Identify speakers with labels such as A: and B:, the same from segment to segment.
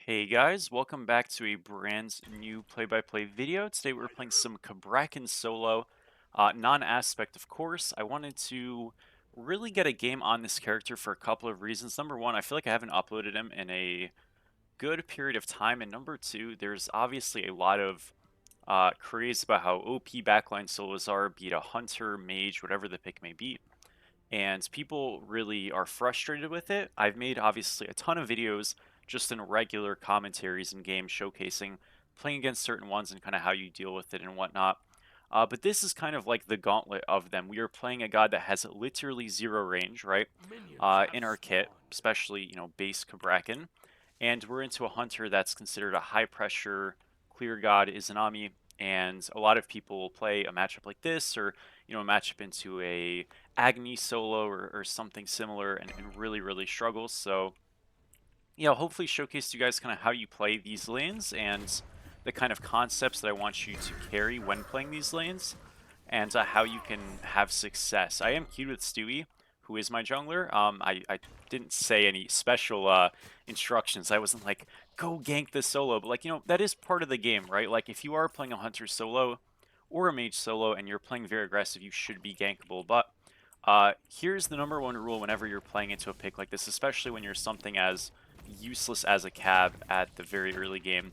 A: Hey guys, welcome back to a brand new play-by-play video. Today we're playing some Cabrakan solo, non-aspect of course. I wanted to really get a game on this character for a couple of reasons. Number one, I feel like I haven't uploaded him in a good period of time, and number two, there's obviously a lot of craze about how OP backline solos are, be it a hunter, mage, whatever the pick may be. And people really are frustrated with it. I've made obviously a ton of videos just in regular commentaries and games showcasing playing against certain ones and kind of how you deal with it and whatnot. But this is kind of like the gauntlet of them. We are playing a god that has literally zero range, right? In our kit, especially base Cabrakan, and we're into a hunter that's considered a high pressure clear god Izanami, and a lot of people will play a matchup like this or a matchup into a Agni solo or something similar and really struggles. So, hopefully showcase to you guys kind of how you play these lanes and the kind of concepts that I want you to carry when playing these lanes and how you can have success. I am queued with Stewie, who is my jungler. I didn't say any special instructions. I wasn't like, go gank this solo, but like, that is part of the game, right? Like if you are playing a hunter solo or a mage solo and you're playing very aggressive, you should be gankable. But here's the number one rule whenever you're playing into a pick like this, especially when you're something as useless as a cab at the very early game.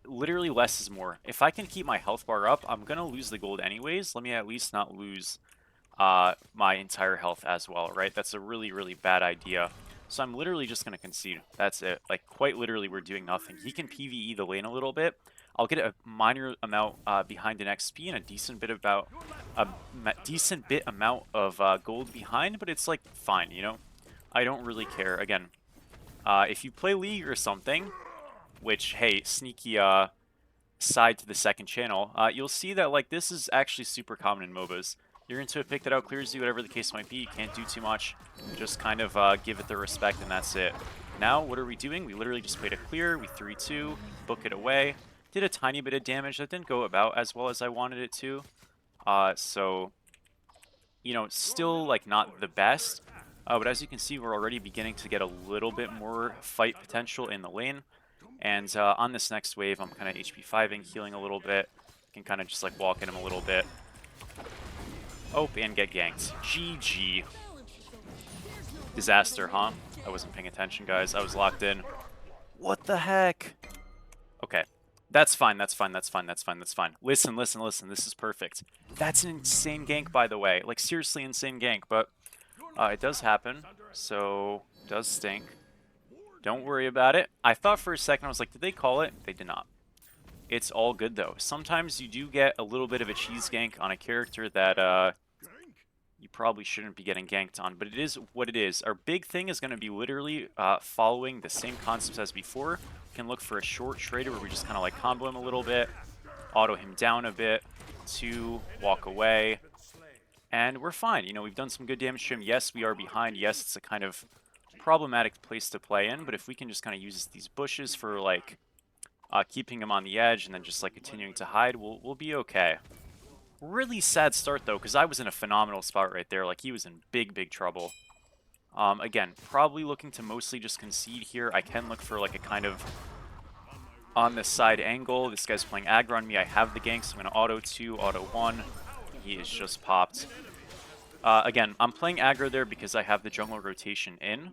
A: Literally less is more. If I can keep my health bar up, I'm going to lose the gold anyways. Let me at least not lose my entire health as well, right? That's a really bad idea. So I'm literally just going to concede. That's it. Like, quite literally, we're doing nothing. He can PvE the lane a little bit. I'll get a minor amount behind an XP and a decent bit amount of gold behind, but it's like fine, I don't really care. Again, if you play League or something, which hey, sneaky side to the second channel, you'll see that like this is actually super common in MOBAs. You're into a pick that outclears you, whatever the case might be. You can't do too much. Just kind of give it the respect, and that's it. Now, what are we doing? We literally just played a clear. We 3-2, book it away. Did a tiny bit of damage. That didn't go about as well as I wanted it to. So, still like not the best. But as you can see, we're already beginning to get a little bit more fight potential in the lane. And on this next wave, I'm kind of HP 5ing, healing a little bit. Can kind of just like walk in him a little bit. Oh, and get ganked. GG. Disaster, huh? I wasn't paying attention, guys. I was locked in. What the heck? Okay. That's fine, that's fine, that's fine, that's fine, that's fine. Listen. This is perfect. That's an insane gank, by the way. Like, seriously insane gank, but it does happen, so it does stink. Don't worry about it. I thought for a second, I was like, did they call it? They did not. It's all good, though. Sometimes you do get a little bit of a cheese gank on a character that you probably shouldn't be getting ganked on, but it is what it is. Our big thing is going to be literally following the same concepts as before. We can look for a short trader where we just kind of like combo him a little bit, auto him down a bit, 2, walk away, and we're fine. We've done some good damage to him. Yes, we are behind. Yes, it's a kind of problematic place to play in, but if we can just kind of use these bushes for like keeping him on the edge and then just like continuing to hide, we'll be okay. Really sad start though, because I was in a phenomenal spot right there. Like he was in big trouble. Again, probably looking to mostly just concede here. I can look for like a kind of on the side angle. This guy's playing aggro on me. I have the gank, so I'm going to auto 2, auto 1. He is just popped. Again, I'm playing aggro there because I have the jungle rotation in.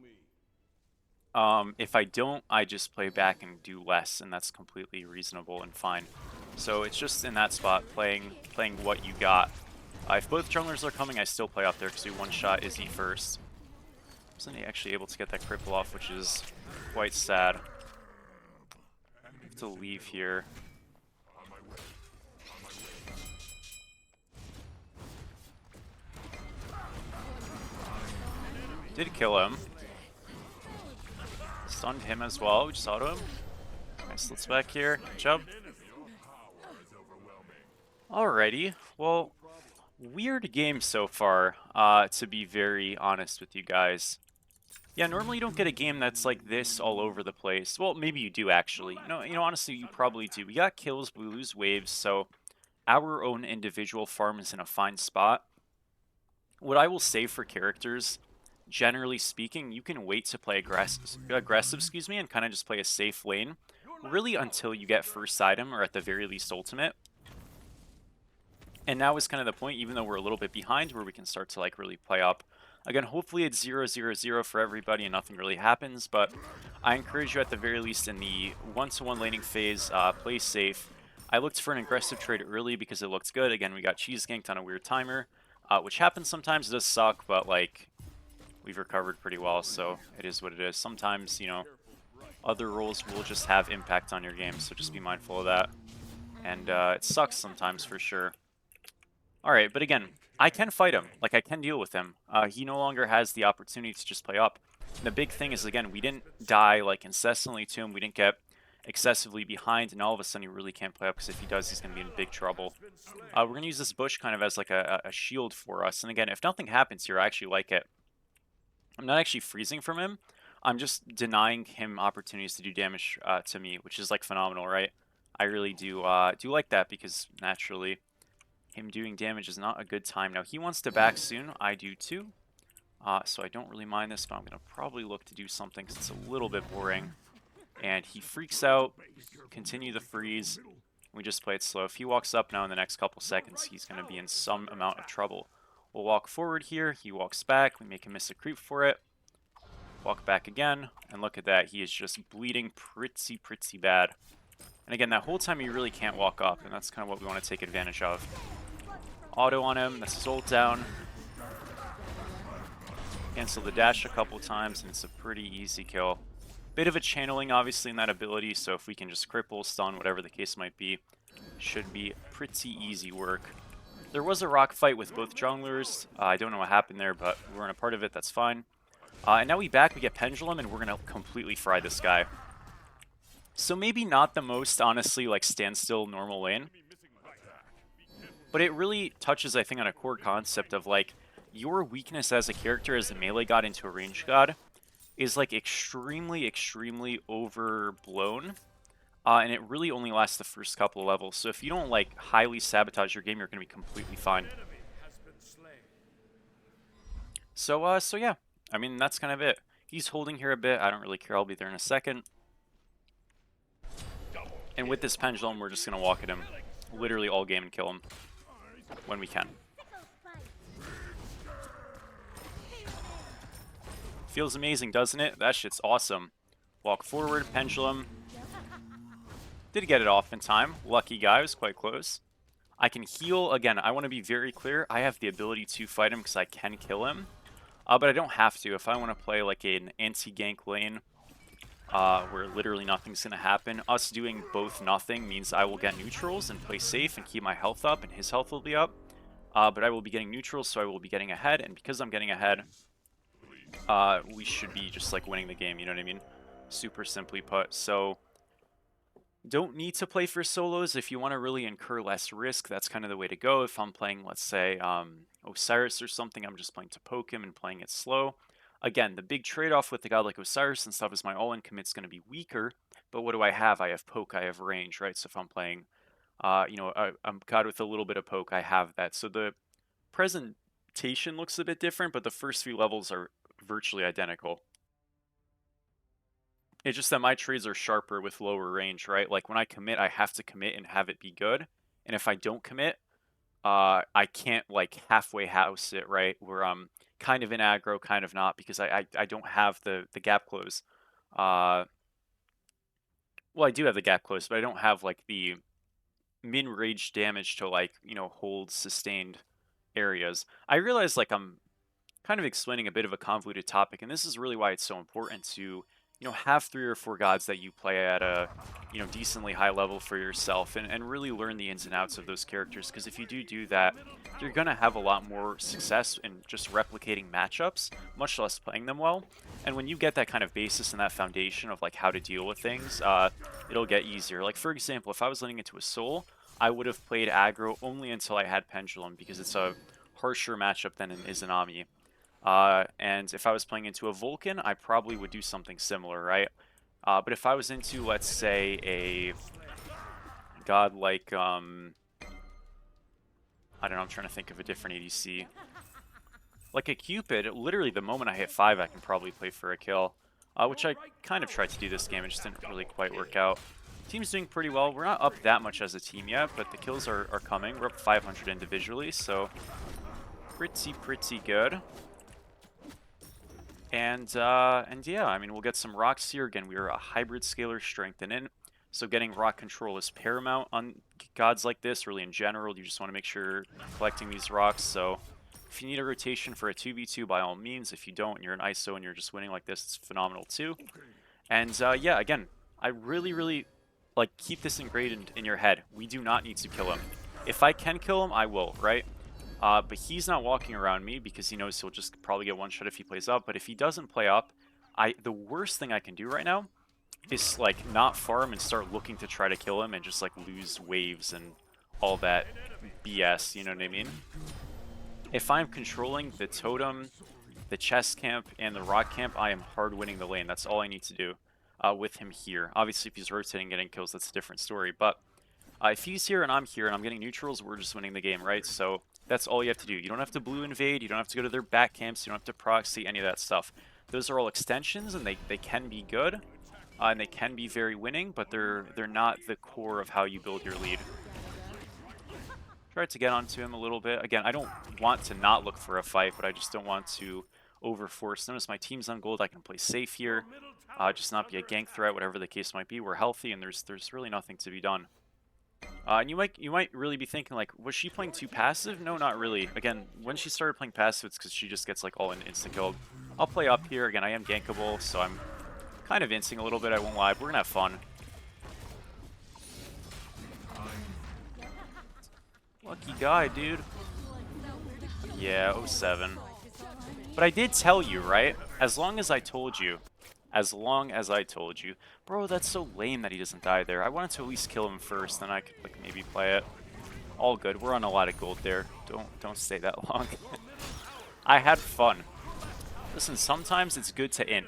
A: If I don't, I just play back and do less, and that's completely reasonable and fine. So it's just in that spot, playing what you got. If both junglers are coming, I still play up there because we one-shot Izzy first. Wasn't he actually able to get that cripple off, which is quite sad. I have to leave here. Did kill him. Stunned him as well. We just auto him. Nice, let's back here. Jump. Alrighty. Well, weird game so far, to be very honest with you guys. Yeah, normally you don't get a game that's like this all over the place. Well, maybe you do actually. Honestly, you probably do. We got kills, but we lose waves, so our own individual farm is in a fine spot. What I will say for characters generally speaking, you can wait to play aggressive, excuse me, and kind of just play a safe lane, really until you get first item or at the very least ultimate. And now is kind of the point, even though we're a little bit behind, where we can start to like really play up. Again, hopefully it's 0-0-0 for everybody and nothing really happens, but I encourage you at the very least in the one-to-one laning phase, play safe. I looked for an aggressive trade early because it looked good. Again, we got cheese ganked on a weird timer, which happens sometimes. It does suck, but like we've recovered pretty well, so it is what it is. Sometimes, you know, other roles will just have impact on your game, so just be mindful of that. And it sucks sometimes for sure. Alright, but again, I can fight him. Like, I can deal with him. He no longer has the opportunity to just play up. And the big thing is, again, we didn't die, like, incessantly to him. We didn't get excessively behind, and all of a sudden he really can't play up, because if he does, he's going to be in big trouble. We're going to use this bush kind of as, like, a shield for us. And again, if nothing happens here, I actually like it. I'm not actually freezing from him. I'm just denying him opportunities to do damage to me, which is, like, phenomenal, right? I really do like that, because naturally him doing damage is not a good time. Now, he wants to back soon. I do too. So I don't really mind this, but I'm going to probably look to do something because it's a little bit boring. And he freaks out. Continue the freeze. We just play it slow. If he walks up now in the next couple seconds, he's going to be in some amount of trouble. We'll walk forward here. He walks back. We make him miss a creep for it. Walk back again. And look at that. He is just bleeding pretty bad. And again, that whole time he really can't walk up. And that's kind of what we want to take advantage of. Auto on him, that's his ult down. Cancel the dash a couple times, and it's a pretty easy kill. Bit of a channeling, obviously, in that ability, so if we can just cripple, stun, whatever the case might be, should be pretty easy work. There was a rock fight with both junglers. I don't know what happened there, but we weren't a part of it, that's fine. And now we get pendulum, and we're going to completely fry this guy. So maybe not the most, honestly, like, standstill normal lane. But it really touches, I think, on a core concept of, like, your weakness as a character, as a melee god into a range god, is, like, extremely overblown. And it really only lasts the first couple of levels. So if you don't, like, highly sabotage your game, you're going to be completely fine. So yeah. I mean, that's kind of it. He's holding here a bit. I don't really care. I'll be there in a second. And with this pendulum, we're just going to walk at him literally all game and kill him when we can. Feels amazing, doesn't it? That shit's awesome. Walk forward, pendulum. Did get it off in time. Lucky guy, was quite close. I can heal. Again, I want to be very clear. I have the ability to fight him because I can kill him. But I don't have to. If I want to play like an anti-gank lane, where literally nothing's going to happen, us doing both nothing means I will get neutrals and play safe and keep my health up, and his health will be up. But I will be getting neutrals, so I will be getting ahead, and because I'm getting ahead, we should be just like winning the game, you know what I mean? Super simply put. So don't need to play for solos. If you want to really incur less risk, that's kind of the way to go. If I'm playing, let's say, Osiris or something, I'm just playing to poke him and playing it slow. Again, the big trade-off with a god like Osiris and stuff is my all-in commit's going to be weaker, but what do I have? I have poke, I have range, right? So if I'm playing, you know, a god with a little bit of poke, I have that. So the presentation looks a bit different, but the first few levels are virtually identical. It's just that my trades are sharper with lower range, right? Like when I commit, I have to commit and have it be good. And if I don't commit, I can't like halfway house it, right? Where I'm kind of in aggro, kind of not, because I don't have the gap close. Well, I do have the gap close, but I don't have like the min range damage to like, you know, hold sustained areas. I realize like I'm kind of explaining a bit of a convoluted topic, and this is really why it's so important to, you know, have 3 or 4 gods that you play at a, you know, decently high level for yourself, and really learn the ins and outs of those characters, because if you do that, you're going to have a lot more success in just replicating matchups, much less playing them well. And when you get that kind of basis and that foundation of like how to deal with things, it'll get easier. Like for example, if I was leaning into a Soul, I would have played aggro only until I had Pendulum, because it's a harsher matchup than an Izanami. And if I was playing into a Vulcan, I probably would do something similar, right? But if I was into, let's say, a god like, I don't know, I'm trying to think of a different ADC. like a Cupid, literally the moment I hit 5, I can probably play for a kill. Which I kind of tried to do this game, it just didn't really quite work out. Team's doing pretty well. We're not up that much as a team yet, but the kills are coming. We're up 500 individually, so pretty good. And yeah, I mean, we'll get some rocks here. Again, we are a hybrid scalar strength and in, so getting rock control is paramount on gods like this. Really, in general, you just want to make sure you're collecting these rocks. So if you need a rotation for a 2v2, by all means. If you don't, and you're an ISO and you're just winning like this, it's phenomenal too. And yeah, again, I really like keep this ingrained in your head. We do not need to kill him. If I can kill him, I will, right? But he's not walking around me because he knows he'll just probably get one shot if he plays up. But if he doesn't play up, the worst thing I can do right now is like not farm and start looking to try to kill him and just like lose waves and all that BS, you know what I mean? If I'm controlling the totem, the chest camp, and the rock camp, I am hard winning the lane. That's all I need to do with him here. Obviously, if he's rotating, getting kills, that's a different story. But if he's here and I'm here and I'm getting neutrals, we're just winning the game, right? So that's all you have to do. You don't have to blue invade. You don't have to go to their back camps. You don't have to proxy, any of that stuff. Those are all extensions, and they can be good. And they can be very winning, but they're not the core of how you build your lead. Tried to get onto him a little bit. Again, I don't want to not look for a fight, but I just don't want to overforce. Notice my team's on gold. I can play safe here. Just not be a gank threat, whatever the case might be. We're healthy, and there's really nothing to be done. And you might really be thinking, like, was she playing too passive? No, not really. Again, when she started playing passive, it's because she just gets, like, all in instant killed. I'll play up here. Again, I am gankable, so I'm kind of insing a little bit, I won't lie. But we're going to have fun. Lucky guy, dude. Yeah, 07. But I did tell you, right? As long as I told you. Bro, that's so lame that he doesn't die there. I wanted to at least kill him first, then I could like maybe play it. All good. We're on a lot of gold there. Don't stay that long. I had fun. Listen, sometimes it's good to in.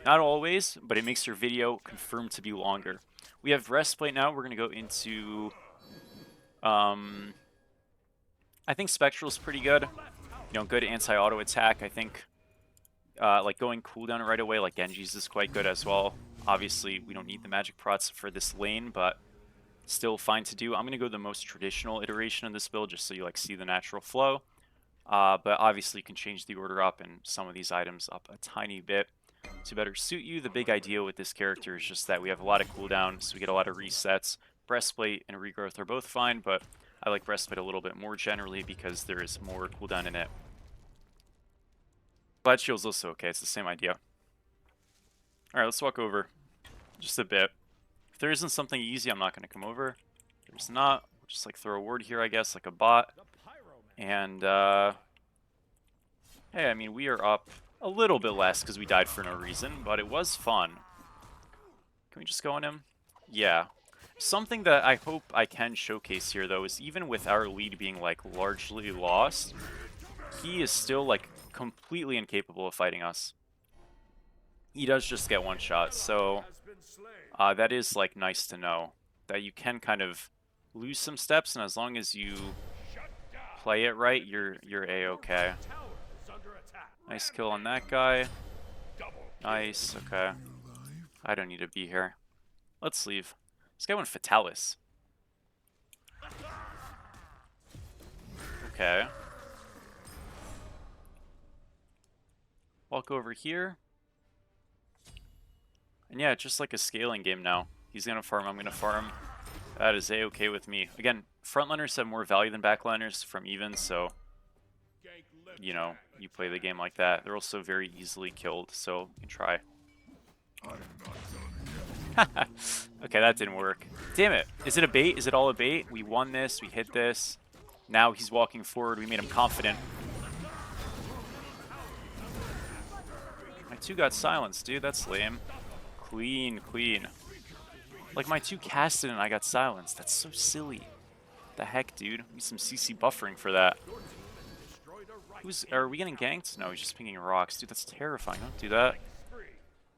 A: Not always, but it makes your video confirmed to be longer. We have breastplate now. We're gonna go into I think Spectral's pretty good. You know, good anti-auto attack. I think like going cooldown right away like Genji's is quite good as well. Obviously, we don't need the magic prots for this lane, but still fine to do. I'm going to go the most traditional iteration of this build just so you like see the natural flow. But obviously, you can change the order up and some of these items up a tiny bit to better suit you. The big idea with this character is just that we have a lot of cooldown, so we get a lot of resets. Breastplate and regrowth are both fine, but I like breastplate a little bit more generally because there is more cooldown in it. Glad shield's also okay, it's the same idea. Alright, let's walk over just a bit. If there isn't something easy, I'm not going to come over. If there's not, we'll just like throw a ward here, I guess, like a bot. And, hey, I mean, we are up a little bit less because we died for no reason, but it was fun. Can we just go on him? Yeah. Something that I hope I can showcase here, though, is even with our lead being, like, largely lost, he is still, like, completely incapable of fighting us. He does just get one shot, so that is, like, nice to know. That you can kind of lose some steps, and as long as you play it right, you're A-okay. Nice kill on that guy. Nice, okay. I don't need to be here. Let's leave. This guy went Fatalis. Okay. Walk over here. And yeah, it's just like a scaling game now. He's gonna farm, I'm gonna farm. That is A-okay with me. Again, frontliners have more value than backliners from even, so you know, you play the game like that. They're also very easily killed, so you can try. Okay, that didn't work. Damn it. Is it a bait? Is it all a bait? We won this. We hit this. Now he's walking forward. We made him confident. My two got silenced, dude. That's lame. Clean, clean. Like, my two casted and I got silenced. That's so silly. The heck, dude? Need some CC buffering for that. Are we getting ganked? No, he's just pinging rocks. Dude, that's terrifying. Don't do that.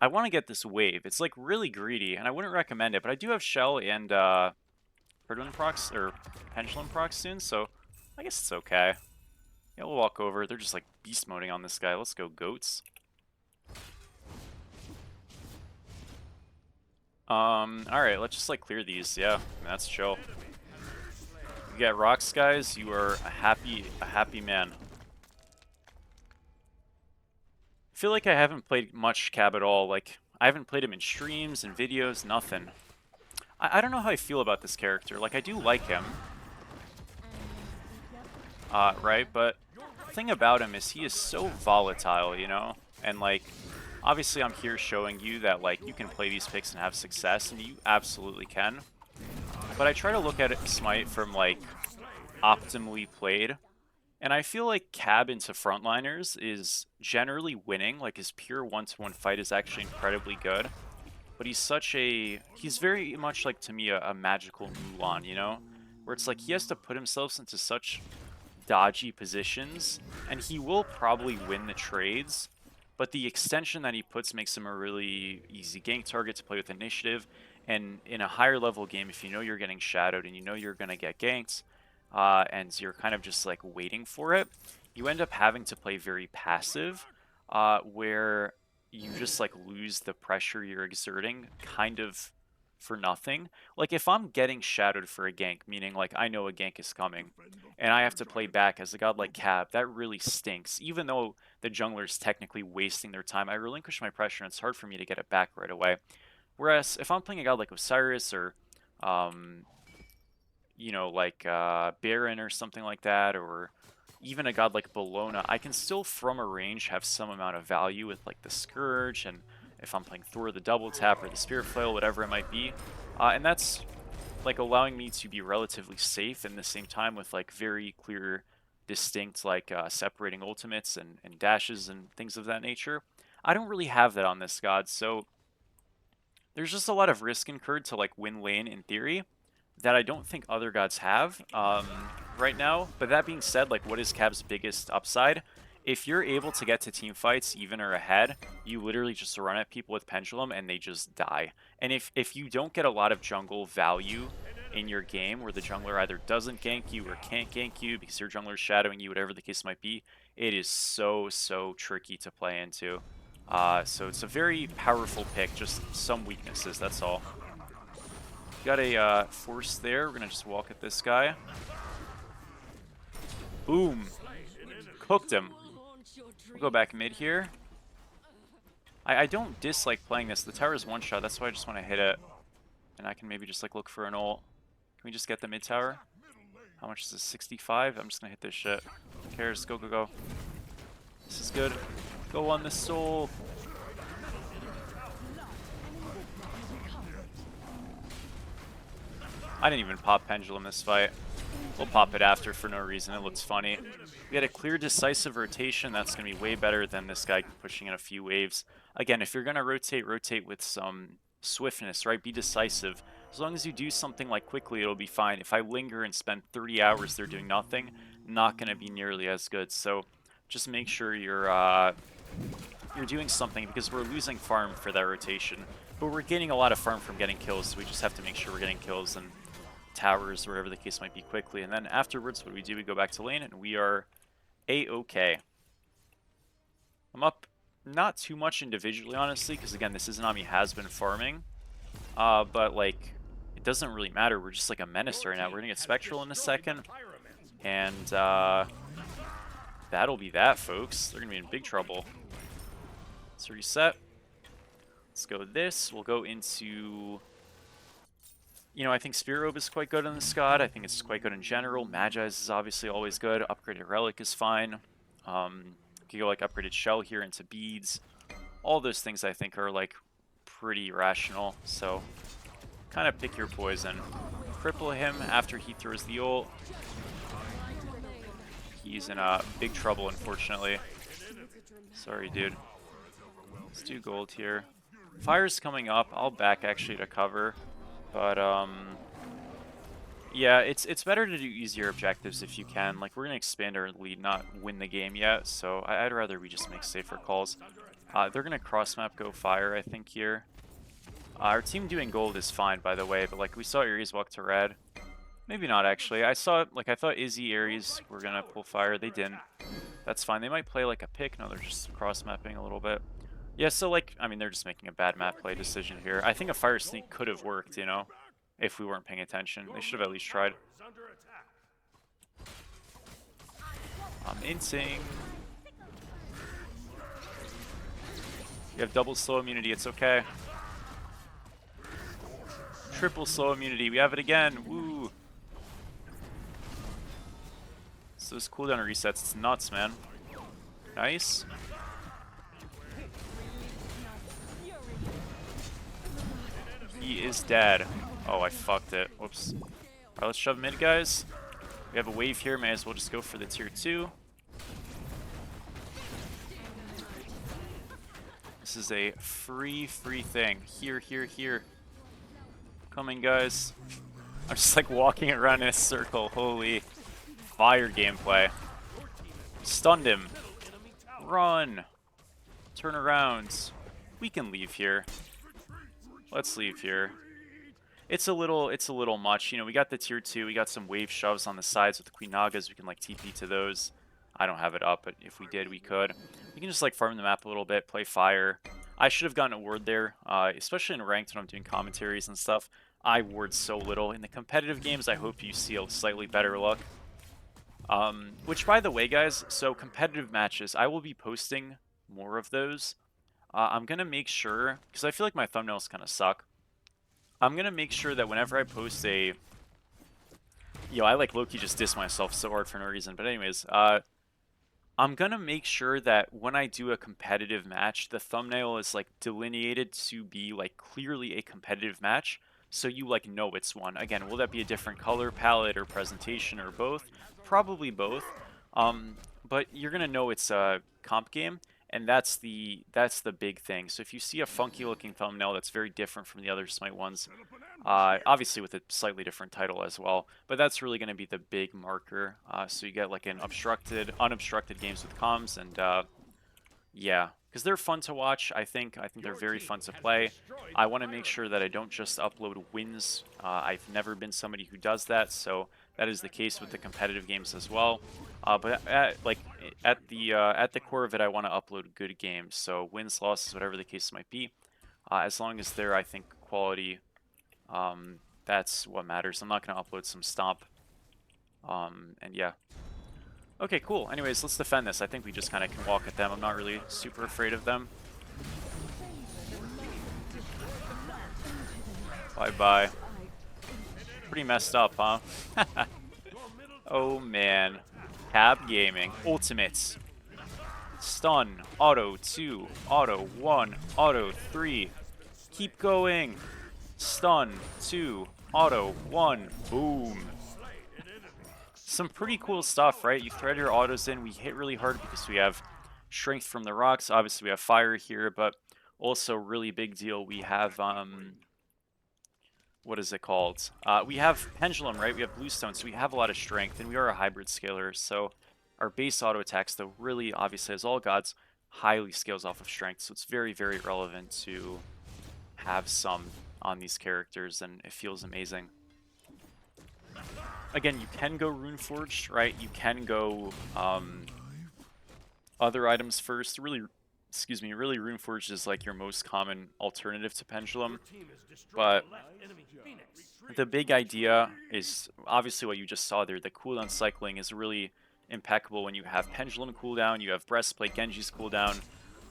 A: I want to get this wave. It's like really greedy, and I wouldn't recommend it, but I do have Shell and pendulum procs soon, so I guess it's okay. Yeah, we'll walk over. They're just like beast moding on this guy. Let's go, goats. Alright, let's just like clear these. Yeah, I mean, that's chill. You get rocks, guys, you are a happy man. I feel like I haven't played much Cab at all. Like, I haven't played him in streams and videos, nothing. I don't know how I feel about this character. Like, I do like him. Right? But the thing about him is he is so volatile, you know? And, like, obviously I'm here showing you that, like, you can play these picks and have success, and you absolutely can. But I try to look at it, Smite, from, like, optimally played. And I feel like Cab into frontliners is generally winning. Like, his pure one-to-one fight is actually incredibly good. But he's very much like, to me, a magical Mulan, you know? Where it's like he has to put himself into such dodgy positions, and he will probably win the trades, but the extension that he puts makes him a really easy gank target to play with initiative. And in a higher level game, if you know you're getting shadowed and you know you're going to get ganked, and you're kind of just like waiting for it, you end up having to play very passive, where you just like lose the pressure you're exerting kind of for nothing. Like if I'm getting shadowed for a gank, meaning like I know a gank is coming, and I have to play back as a god like Cab, that really stinks. Even though the jungler is technically wasting their time, I relinquish my pressure and it's hard for me to get it back right away. Whereas if I'm playing a god like Osiris or you know, like Baron or something like that, or even a god like Bologna, I can still, from a range, have some amount of value with like the Scourge, and if I'm playing Thor the Double Tap or the Spirit Flail, whatever it might be. And that's like allowing me to be relatively safe in the same time with like very clear, distinct like separating ultimates and dashes and things of that nature. I don't really have that on this god, so there's just a lot of risk incurred to like win lane in theory that I don't think other gods have right now. But that being said, like, what is Cab's biggest upside? If you're able to get to team fights even or ahead, you literally just run at people with pendulum and they just die. And if you don't get a lot of jungle value in your game where the jungler either doesn't gank you or can't gank you because your jungler is shadowing you, whatever the case might be, it is so tricky to play into. So it's a very powerful pick, just some weaknesses, that's all. Got a force there. We're going to just walk at this guy. Boom. Cooked him. We'll go back mid here. I don't dislike playing this. The tower is one shot. That's why I just want to hit it. And I can maybe just like look for an ult. Can we just get the mid tower? How much is this? 65? I'm just going to hit this shit. Who cares? Go, go, go. This is good. Go on the soul. I didn't even pop pendulum this fight. We'll pop it after for no reason. It looks funny. We had a clear decisive rotation. That's going to be way better than this guy pushing in a few waves. Again, if you're going to rotate with some swiftness, right? Be decisive. As long as you do something like quickly, it'll be fine. If I linger and spend 30 hours there doing nothing, not going to be nearly as good. So just make sure you're doing something, because we're losing farm for that rotation. But we're gaining a lot of farm from getting kills, so we just have to make sure we're getting kills and towers, or whatever the case might be, quickly. And then afterwards, what do? We go back to lane, and we are A-okay. I'm up not too much individually, honestly, because again, this Izanami has been farming. But like, it doesn't really matter. We're just like a menace right now. We're gonna get Spectral in a second. And that'll be that, folks. They're gonna be in big trouble. Let's reset. Let's go with this. We'll go into... You know, I think Spirit Robe is quite good on this god. I think it's quite good in general. Magi's is obviously always good. Upgraded Relic is fine. You can go like upgraded Shell here into beads. All those things I think are like pretty rational. So kind of pick your poison. Cripple him after he throws the ult. He's in big trouble, unfortunately. Sorry, dude. Let's do gold here. Fire's coming up. I'll back actually to cover. But, yeah, it's better to do easier objectives if you can. Like, we're going to expand our lead, not win the game yet, so I'd rather we just make safer calls. They're going to cross-map go fire, I think, here. Our team doing gold is fine, by the way, but, like, we saw Ares walk to red. Maybe not, actually. I thought Izzy, Ares were gonna pull fire. They didn't. That's fine. They might play like a pick. No, they're just cross-mapping a little bit. Yeah, so like, I mean, they're just making a bad map play decision here. I think a fire sneak could have worked, you know, if we weren't paying attention. They should have at least tried. I'm inting. You have double slow immunity. It's okay. Triple slow immunity. We have it again. Woo. So this cooldown resets. It's nuts, man. Nice. He is dead. Oh, I fucked it. Whoops. Alright, let's shove mid, guys. We have a wave here. May as well just go for the tier 2. This is a free thing. Here, here, here. Coming, guys. I'm just like walking around in a circle. Holy fire gameplay. Stunned him. Run. Turn around. We can leave here. Let's leave here. It's a little much. You know, we got the tier 2. We got some wave shoves on the sides with the Queen Nagas. We can like TP to those. I don't have it up, but if we did, we could. We can just like farm the map a little bit, play fire. I should have gotten a ward there, especially in ranked when I'm doing commentaries and stuff. I ward so little. In the competitive games, I hope you see a slightly better look. Which, by the way, guys, so competitive matches, I will be posting more of those. I'm going to make sure, because I feel like my thumbnails kind of suck. I'm going to make sure that whenever I post a... Yo, I like low-key just diss myself so hard for no reason. But anyways, I'm going to make sure that when I do a competitive match, the thumbnail is like delineated to be like clearly a competitive match. So you like know it's one. Again, will that be a different color palette or presentation or both? Probably both. But you're going to know it's a comp game. And that's the big thing. So if you see a funky looking thumbnail that's very different from the other Smite ones, obviously with a slightly different title as well, but that's really going to be the big marker. So you get like an unobstructed games with comms, and yeah, because they're fun to watch. I think they're very fun to play. I want to make sure that I don't just upload wins. I've never been somebody who does that, so that is the case with the competitive games as well. But at the core of it, I want to upload good games. So wins, losses, whatever the case might be, as long as they're, I think, quality. That's what matters. I'm not going to upload some stomp. And yeah. Okay, cool. Anyways, let's defend this. I think we just kind of can walk at them. I'm not really super afraid of them. Bye-bye. Pretty messed up, huh? Oh, man. Cab Gaming. Ultimates. Stun. Auto 2. Auto 1. Auto 3. Keep going. Stun. 2. Auto 1. Boom. Some pretty cool stuff, right? You thread your autos in. We hit really hard because we have strength from the rocks. Obviously, we have fire here, but also really big deal. We have, what is it called? We have pendulum, right? We have bluestone, so we have a lot of strength, and we are a hybrid scaler. So our base auto attacks, though, really, obviously, as all gods, highly scales off of strength. So it's very, very relevant to have some on these characters, and it feels amazing. Again, you can go Runeforged, right? You can go other items first. Really, excuse me, really Runeforged is like your most common alternative to Pendulum. But the big idea is obviously what you just saw there. The cooldown cycling is really impeccable when you have Pendulum cooldown, you have Breastplate, Genji's cooldown.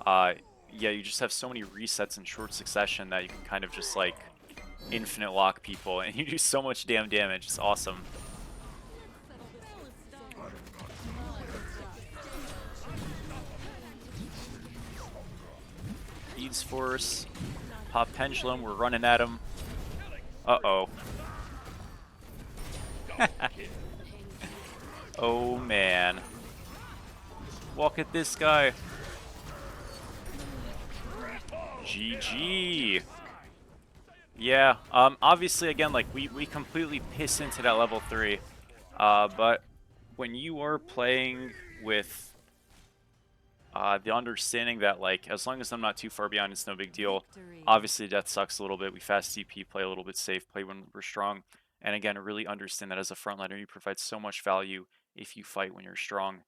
A: Yeah, you just have so many resets in short succession that you can kind of just like infinite lock people, and you do so much damn damage. It's awesome. Beads Force. Pop Pendulum. We're running at him. Uh-oh. Oh, man. Walk at this guy. GG. Yeah, obviously, again, like, we completely piss into that level 3. But when you are playing with the understanding that, like, as long as I'm not too far behind, it's no big deal. Obviously, death sucks a little bit. We fast TP, play a little bit safe, play when we're strong. And again, really understand that as a frontliner, you provide so much value if you fight when you're strong.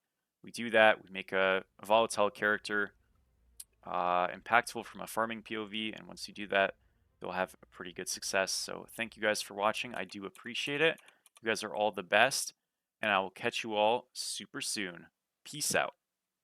A: We do that. We make a volatile character impactful from a farming POV, and once you do that, you'll have a pretty good success. So thank you guys for watching. I do appreciate it. You guys are all the best, and I will catch you all super soon. Peace out.